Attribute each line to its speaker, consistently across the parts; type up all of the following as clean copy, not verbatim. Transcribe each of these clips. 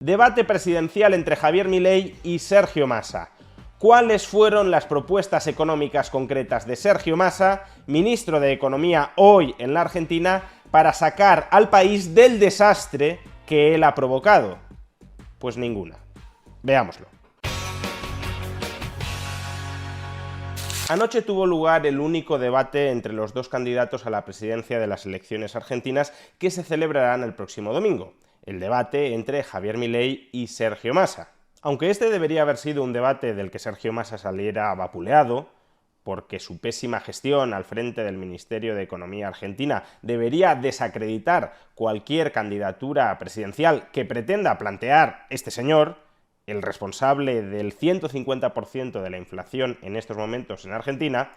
Speaker 1: Debate presidencial entre Javier Milei y Sergio Massa. ¿Cuáles fueron las propuestas económicas concretas de Sergio Massa, ministro de Economía hoy en la Argentina, para sacar al país del desastre que él ha provocado? Pues ninguna. Veámoslo. Anoche tuvo lugar el único debate entre los dos candidatos a la presidencia de las elecciones argentinas que se celebrarán el próximo domingo. El debate entre Javier Milei y Sergio Massa. Aunque este debería haber sido un debate del que Sergio Massa saliera vapuleado, porque su pésima gestión al frente del Ministerio de Economía argentina debería desacreditar cualquier candidatura presidencial que pretenda plantear este señor, el responsable del 150% de la inflación en estos momentos en Argentina,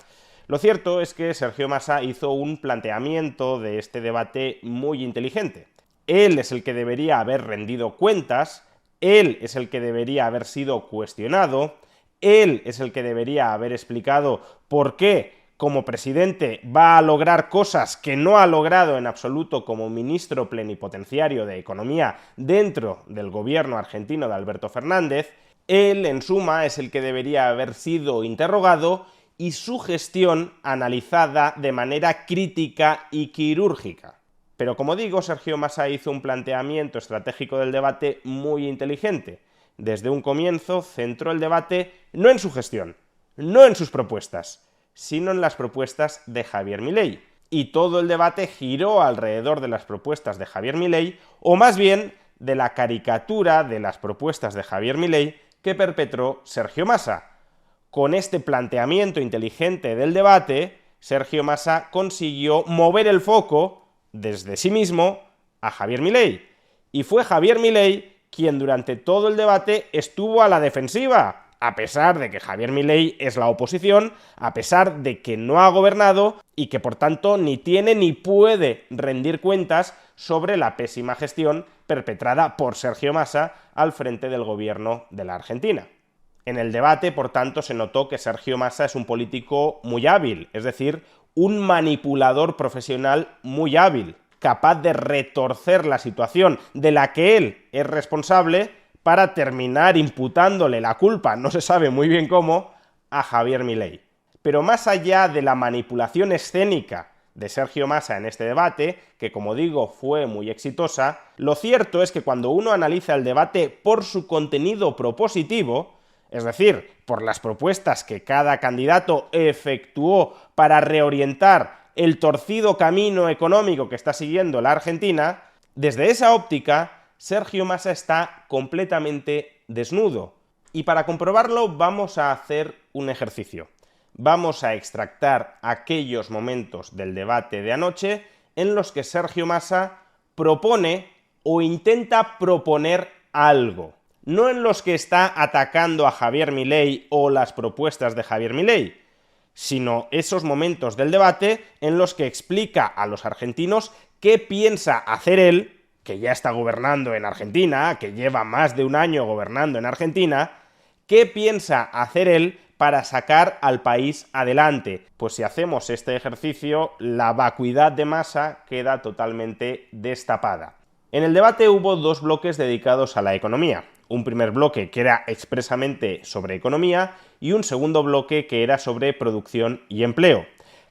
Speaker 1: lo cierto es que Sergio Massa hizo un planteamiento de este debate muy inteligente. Él es el que debería haber rendido cuentas, él es el que debería haber sido cuestionado, él es el que debería haber explicado por qué, como presidente, va a lograr cosas que no ha logrado en absoluto como ministro plenipotenciario de Economía dentro del gobierno argentino de Alberto Fernández. Él, en suma, es el que debería haber sido interrogado y su gestión analizada de manera crítica y quirúrgica. Pero como digo, Sergio Massa hizo un planteamiento estratégico del debate muy inteligente. Desde un comienzo centró el debate no en su gestión, no en sus propuestas, sino en las propuestas de Javier Milei. Y todo el debate giró alrededor de las propuestas de Javier Milei, o más bien de la caricatura de las propuestas de Javier Milei que perpetró Sergio Massa. Con este planteamiento inteligente del debate, Sergio Massa consiguió mover el foco desde sí mismo a Javier Milei. Y fue Javier Milei quien durante todo el debate estuvo a la defensiva, a pesar de que Javier Milei es la oposición, a pesar de que no ha gobernado y que por tanto ni tiene ni puede rendir cuentas sobre la pésima gestión perpetrada por Sergio Massa al frente del gobierno de la Argentina. En el debate, por tanto, se notó que Sergio Massa es un político muy hábil, es decir, un manipulador profesional muy hábil, capaz de retorcer la situación de la que él es responsable para terminar imputándole la culpa, no se sabe muy bien cómo, a Javier Milei. Pero más allá de la manipulación escénica de Sergio Massa en este debate, que como digo fue muy exitosa, lo cierto es que cuando uno analiza el debate por su contenido propositivo, es decir, por las propuestas que cada candidato efectuó para reorientar el torcido camino económico que está siguiendo la Argentina, desde esa óptica, Sergio Massa está completamente desnudo. Y para comprobarlo vamos a hacer un ejercicio. Vamos a extractar aquellos momentos del debate de anoche en los que Sergio Massa propone o intenta proponer algo. No en los que está atacando a Javier Milei o las propuestas de Javier Milei, sino esos momentos del debate en los que explica a los argentinos qué piensa hacer él, que ya está gobernando en Argentina, que lleva más de un año gobernando en Argentina, qué piensa hacer él para sacar al país adelante. Pues si hacemos este ejercicio, la vacuidad de Massa queda totalmente destapada. En el debate hubo dos bloques dedicados a la economía. Un primer bloque que era expresamente sobre economía y un segundo bloque que era sobre producción y empleo.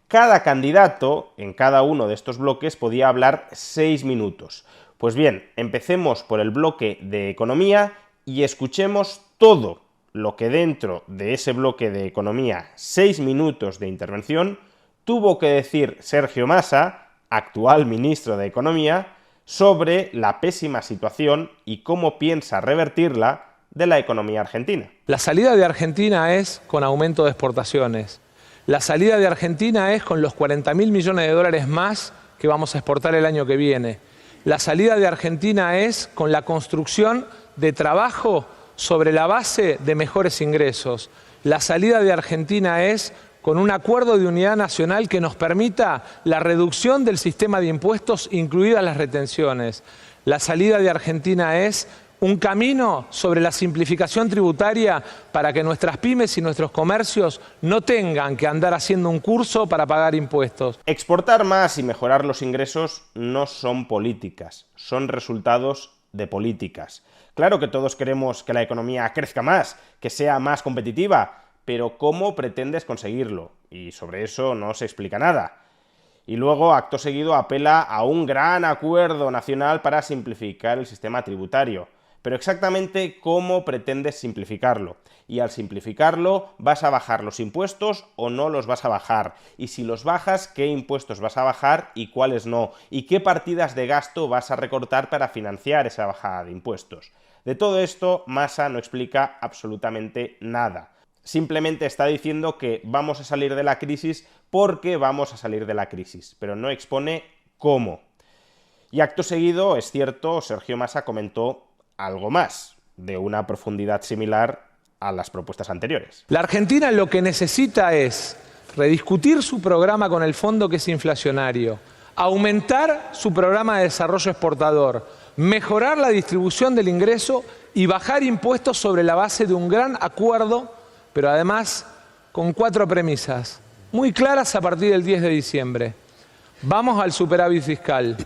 Speaker 1: Cada candidato en cada uno de estos bloques podía hablar 6 minutos. Pues bien, empecemos por el bloque de economía y escuchemos todo lo que dentro de ese bloque de economía, 6 minutos de intervención, tuvo que decir Sergio Massa, actual ministro de Economía, sobre la pésima situación y cómo piensa revertirla de la economía argentina.
Speaker 2: La salida de Argentina es con aumento de exportaciones. La salida de Argentina es con los 40.000 millones de dólares más que vamos a exportar el año que viene. La salida de Argentina es con la construcción de trabajo sobre la base de mejores ingresos. La salida de Argentina es con un acuerdo de unidad nacional que nos permita la reducción del sistema de impuestos, incluidas las retenciones. La salida de Argentina es un camino sobre la simplificación tributaria para que nuestras pymes y nuestros comercios no tengan que andar haciendo un curso para pagar impuestos.
Speaker 1: Exportar más y mejorar los ingresos no son políticas, son resultados de políticas. Claro que todos queremos que la economía crezca más, que sea más competitiva, pero ¿cómo pretendes conseguirlo? Y sobre eso no se explica nada. Y luego, acto seguido, apela a un gran acuerdo nacional para simplificar el sistema tributario. Pero exactamente cómo pretendes simplificarlo. Y al simplificarlo, ¿vas a bajar los impuestos o no los vas a bajar? Y si los bajas, ¿qué impuestos vas a bajar y cuáles no? ¿Y qué partidas de gasto vas a recortar para financiar esa bajada de impuestos? De todo esto, Massa no explica absolutamente nada. Simplemente está diciendo que vamos a salir de la crisis porque vamos a salir de la crisis, pero no expone cómo. Y acto seguido, es cierto, Sergio Massa comentó algo más, de una profundidad similar a las propuestas anteriores.
Speaker 2: La Argentina lo que necesita es rediscutir su programa con el fondo que es inflacionario, aumentar su programa de desarrollo exportador, mejorar la distribución del ingreso y bajar impuestos sobre la base de un gran acuerdo, pero además con 4 premisas muy claras a partir del 10 de diciembre. Vamos al superávit fiscal,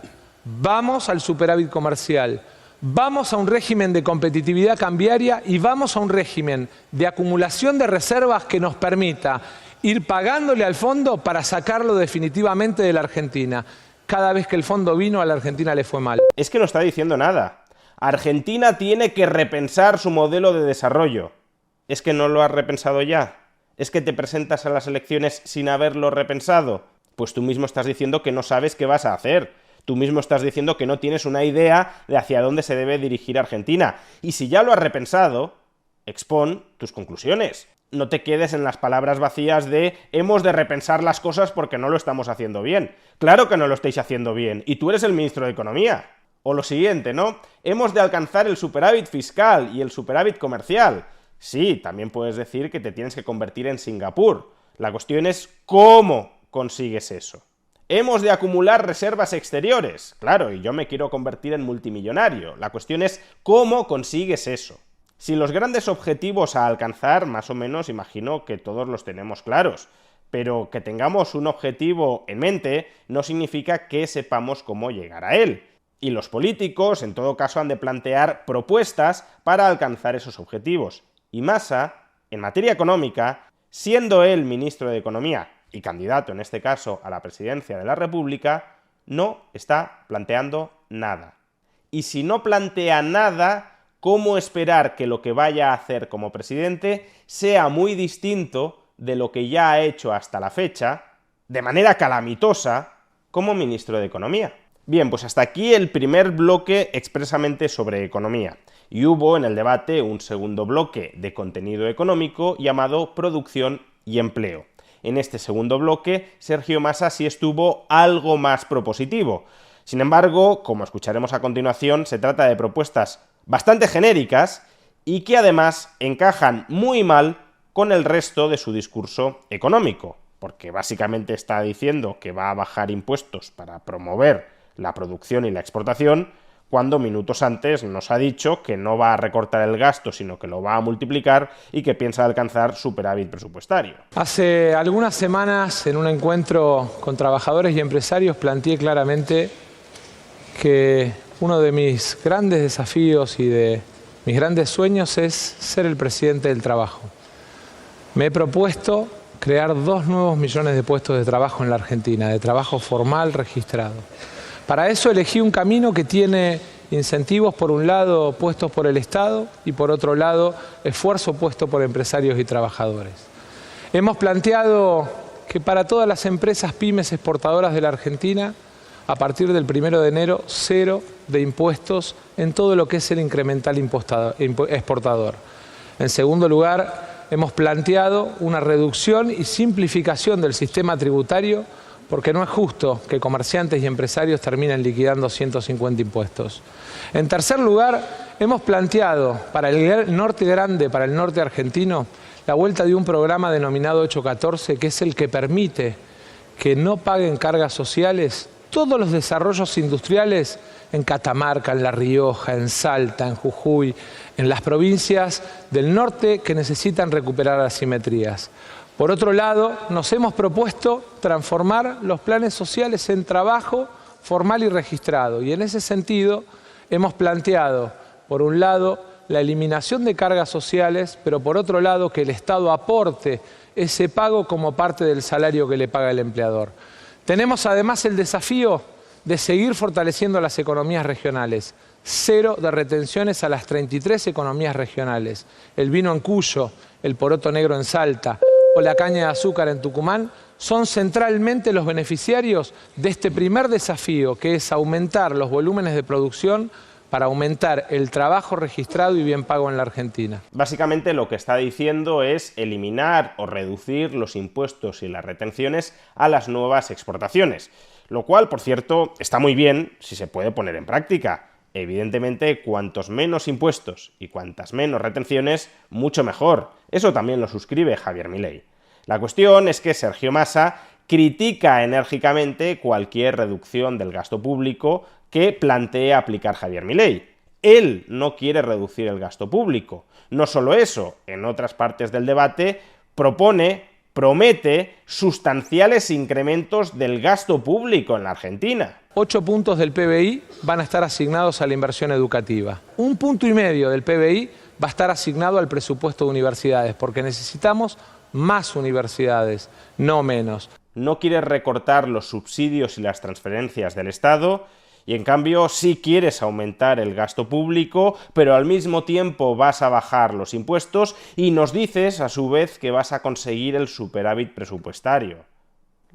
Speaker 2: vamos al superávit comercial, vamos a un régimen de competitividad cambiaria y vamos a un régimen de acumulación de reservas que nos permita ir pagándole al fondo para sacarlo definitivamente de la Argentina. Cada vez que el fondo vino, a la Argentina le fue mal.
Speaker 1: Es que no está diciendo nada. Argentina tiene que repensar su modelo de desarrollo. ¿Es que no lo has repensado ya? ¿Es que te presentas a las elecciones sin haberlo repensado? Pues tú mismo estás diciendo que no sabes qué vas a hacer. Tú mismo estás diciendo que no tienes una idea de hacia dónde se debe dirigir Argentina. Y si ya lo has repensado, expón tus conclusiones. No te quedes en las palabras vacías de hemos de repensar las cosas porque no lo estamos haciendo bien. Claro que no lo estáis haciendo bien, y tú eres el ministro de Economía. O lo siguiente, ¿no? Hemos de alcanzar el superávit fiscal y el superávit comercial. Sí, también puedes decir que te tienes que convertir en Singapur. La cuestión es ¿cómo consigues eso? Hemos de acumular reservas exteriores. Claro, y yo me quiero convertir en multimillonario. La cuestión es ¿cómo consigues eso? Si los grandes objetivos a alcanzar, más o menos, imagino que todos los tenemos claros. Pero que tengamos un objetivo en mente no significa que sepamos cómo llegar a él. Y los políticos, en todo caso, han de plantear propuestas para alcanzar esos objetivos. Y Massa, en materia económica, siendo él ministro de Economía y candidato, en este caso, a la presidencia de la República, no está planteando nada. Y si no plantea nada, ¿cómo esperar que lo que vaya a hacer como presidente sea muy distinto de lo que ya ha hecho hasta la fecha, de manera calamitosa, como ministro de Economía? Bien, pues hasta aquí el primer bloque expresamente sobre economía. Y hubo en el debate un segundo bloque de contenido económico llamado producción y empleo. En este segundo bloque, Sergio Massa sí estuvo algo más propositivo. Sin embargo, como escucharemos a continuación, se trata de propuestas bastante genéricas y que además encajan muy mal con el resto de su discurso económico, porque básicamente está diciendo que va a bajar impuestos para promover la producción y la exportación, cuando minutos antes nos ha dicho que no va a recortar el gasto, sino que lo va a multiplicar y que piensa alcanzar superávit presupuestario.
Speaker 2: Hace algunas semanas, en un encuentro con trabajadores y empresarios, planteé claramente que uno de mis grandes desafíos y de mis grandes sueños es ser el presidente del trabajo. Me he propuesto crear 2 nuevos millones de puestos de trabajo en la Argentina, de trabajo formal registrado. Para eso elegí un camino que tiene incentivos, por un lado, puestos por el Estado y, por otro lado, esfuerzo puesto por empresarios y trabajadores. Hemos planteado que para todas las empresas pymes exportadoras de la Argentina, a partir del 1 de enero, 0 de impuestos en todo lo que es el incremental exportador. En segundo lugar, hemos planteado una reducción y simplificación del sistema tributario, porque no es justo que comerciantes y empresarios terminen liquidando 150 impuestos. En tercer lugar, hemos planteado para el norte grande, para el norte argentino, la vuelta de un programa denominado 814, que es el que permite que no paguen cargas sociales todos los desarrollos industriales en Catamarca, en La Rioja, en Salta, en Jujuy, en las provincias del norte que necesitan recuperar asimetrías. Por otro lado, nos hemos propuesto transformar los planes sociales en trabajo formal y registrado. Y en ese sentido, hemos planteado, por un lado, la eliminación de cargas sociales, pero por otro lado, que el Estado aporte ese pago como parte del salario que le paga el empleador. Tenemos además el desafío de seguir fortaleciendo las economías regionales. 0 de retenciones a las 33 economías regionales. El vino en Cuyo, el poroto negro en Salta o la caña de azúcar en Tucumán son centralmente los beneficiarios de este primer desafío, que es aumentar los volúmenes de producción para aumentar el trabajo registrado y bien pago en la Argentina.
Speaker 1: Básicamente lo que está diciendo es eliminar o reducir los impuestos y las retenciones a las nuevas exportaciones, lo cual, por cierto, está muy bien si se puede poner en práctica. Evidentemente, cuantos menos impuestos y cuantas menos retenciones, mucho mejor. Eso también lo suscribe Javier Milei. La cuestión es que Sergio Massa critica enérgicamente cualquier reducción del gasto público que plantee aplicar Javier Milei. Él no quiere reducir el gasto público. No solo eso, en otras partes del debate promete sustanciales incrementos del gasto público en la Argentina.
Speaker 2: 8 puntos del PBI van a estar asignados a la inversión educativa. 1,5 puntos del PBI va a estar asignado al presupuesto de universidades, porque necesitamos más universidades, no menos.
Speaker 1: No quiere recortar los subsidios y las transferencias del Estado, y en cambio sí quieres aumentar el gasto público, pero al mismo tiempo vas a bajar los impuestos y nos dices a su vez que vas a conseguir el superávit presupuestario.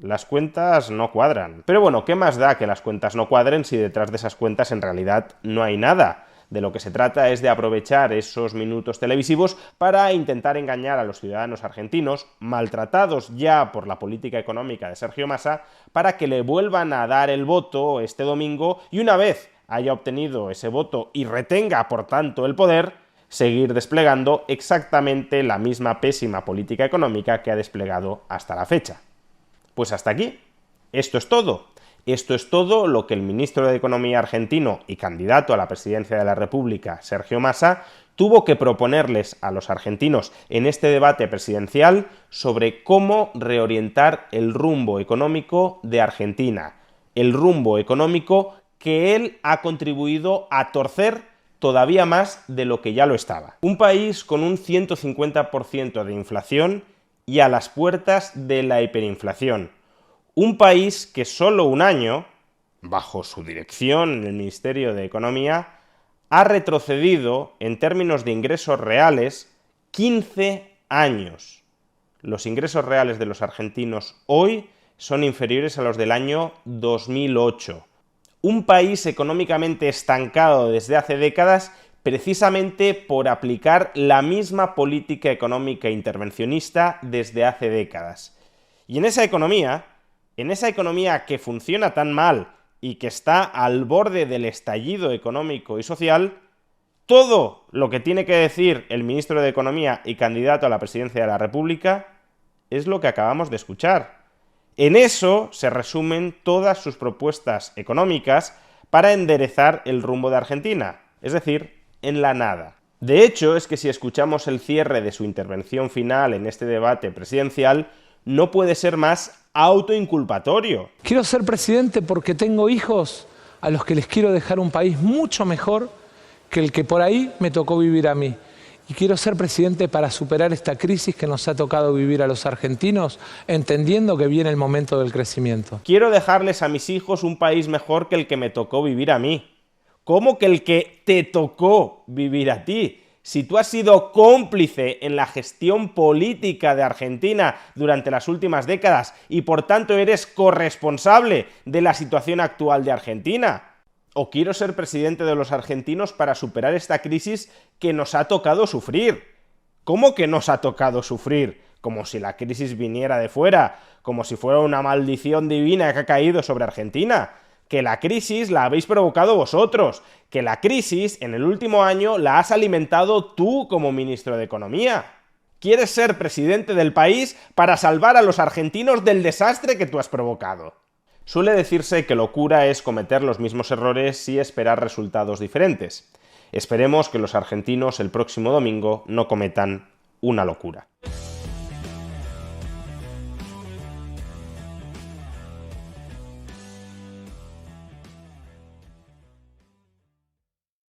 Speaker 1: Las cuentas no cuadran. Pero bueno, ¿qué más da que las cuentas no cuadren si detrás de esas cuentas en realidad no hay nada? De lo que se trata es de aprovechar esos minutos televisivos para intentar engañar a los ciudadanos argentinos, maltratados ya por la política económica de Sergio Massa, para que le vuelvan a dar el voto este domingo y una vez haya obtenido ese voto y retenga, por tanto, el poder, seguir desplegando exactamente la misma pésima política económica que ha desplegado hasta la fecha. Pues hasta aquí. Esto es todo. Esto es todo lo que el ministro de Economía argentino y candidato a la presidencia de la República, Sergio Massa, tuvo que proponerles a los argentinos en este debate presidencial sobre cómo reorientar el rumbo económico de Argentina, el rumbo económico que él ha contribuido a torcer todavía más de lo que ya lo estaba. Un país con un 150% de inflación y a las puertas de la hiperinflación. Un país que solo un año, bajo su dirección en el Ministerio de Economía, ha retrocedido en términos de ingresos reales 15 años. Los ingresos reales de los argentinos hoy son inferiores a los del año 2008. Un país económicamente estancado desde hace décadas precisamente por aplicar la misma política económica intervencionista desde hace décadas. Y en esa economía que funciona tan mal y que está al borde del estallido económico y social, todo lo que tiene que decir el ministro de Economía y candidato a la presidencia de la República es lo que acabamos de escuchar. En eso se resumen todas sus propuestas económicas para enderezar el rumbo de Argentina, es decir, en la nada. De hecho, es que si escuchamos el cierre de su intervención final en este debate presidencial, no puede ser más autoinculpatorio.
Speaker 2: Quiero ser presidente porque tengo hijos a los que les quiero dejar un país mucho mejor que el que por ahí me tocó vivir a mí. Y quiero ser presidente para superar esta crisis que nos ha tocado vivir a los argentinos, entendiendo que viene el momento del crecimiento.
Speaker 1: Quiero dejarles a mis hijos un país mejor que el que me tocó vivir a mí. ¿Cómo que el que te tocó vivir a ti? Si tú has sido cómplice en la gestión política de Argentina durante las últimas décadas y por tanto eres corresponsable de la situación actual de Argentina. ¿O quiero ser presidente de los argentinos para superar esta crisis que nos ha tocado sufrir? ¿Cómo que nos ha tocado sufrir? Como si la crisis viniera de fuera, como si fuera una maldición divina que ha caído sobre Argentina. Que la crisis la habéis provocado vosotros, que la crisis en el último año la has alimentado tú como ministro de Economía. ¿Quieres ser presidente del país para salvar a los argentinos del desastre que tú has provocado? Suele decirse que locura es cometer los mismos errores y esperar resultados diferentes. Esperemos que los argentinos el próximo domingo no cometan una locura.